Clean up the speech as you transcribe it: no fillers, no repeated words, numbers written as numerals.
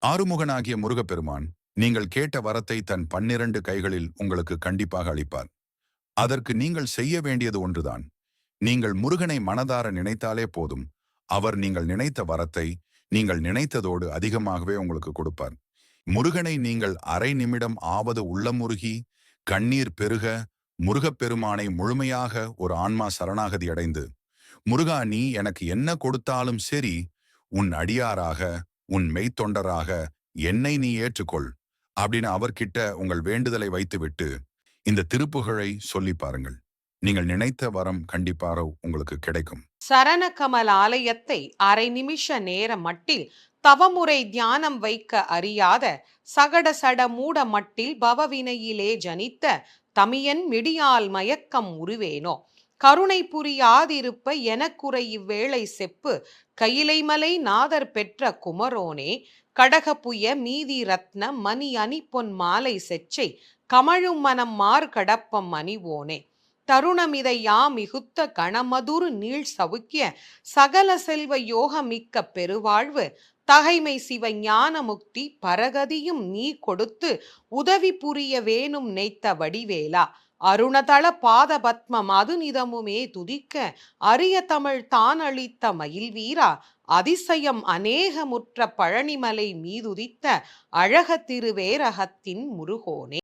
ஆறுமுகனாகிய முருகப்பெருமான் நீங்கள் கேட்ட வரத்தை தன் 12 கைகளில் உங்களுக்கு கண்டிப்பாக அளிப்பார். அதற்கு நீங்கள் செய்ய வேண்டியது ஒன்றுதான். நீங்கள் முருகனை மனதார நினைத்தாலே போதும். அவர் நீங்கள் நினைத்த வரத்தை நீங்கள் நினைத்ததோடு அதிகமாகவே உங்களுக்கு கொடுப்பார். முருகனை நீங்கள் அரை நிமிடம் ஆவது உள்ளமுருகி கண்ணீர் பெருக முருகப்பெருமானை முழுமையாக ஒரு ஆன்மா சரணாகதி அடைந்து, முருகா நீ எனக்கு என்ன கொடுத்தாலும் சரி, உன் அடியாராக உன் மெய்த்தொண்டராக என்னை நீ ஏற்றுக்கொள் அப்படின்னு அவர்கிட்ட உங்கள் வேண்டுதலை வைத்துவிட்டு இந்த திருப்புகழை சொல்லி பாருங்கள். நீங்கள் நினைத்த வரம் கண்டிப்பாக உங்களுக்கு கிடைக்கும். சரணகமல் ஆலயத்தை அரை நிமிஷ நேர மட்டில் தவமுறை தியானம் வைக்க அறியாத சகட சட மூட மட்டில் பவவினையிலே ஜனித்த தமியன் மிடியால் மயக்கம் உருவேனோ கருணை புரியாதிருப்ப எனக்குறை இவ்வேளை செப்பு கையிலைமலை நாதர் பெற்ற குமரோனே கடகப்புய மீதி ரத்ன மணி அணி பொன் மாலை செச்சை கமழும் மனம் மார் கடப்பம் அணிவோனே தருணமிதை மிகுத்த கணமதுரு நீள் சவுக்கிய சகல செல்வ யோகமிக்க பெருவாழ்வு தகைமை சிவ ஞான முக்தி பரகதியும் நீ கொடுத்து உதவி புரிய வேணும் நெய்த்த வடிவேலா அருணதள பாத பத்மம் அதுநிதமுமே துதிக்க அரிய தமிழ் தான் அளித்த மயில் வீரா அதிசயம் அநேகமுற்ற பழனிமலை மீதுதித்த அழக திருவேரகத்தின் முருகோனே.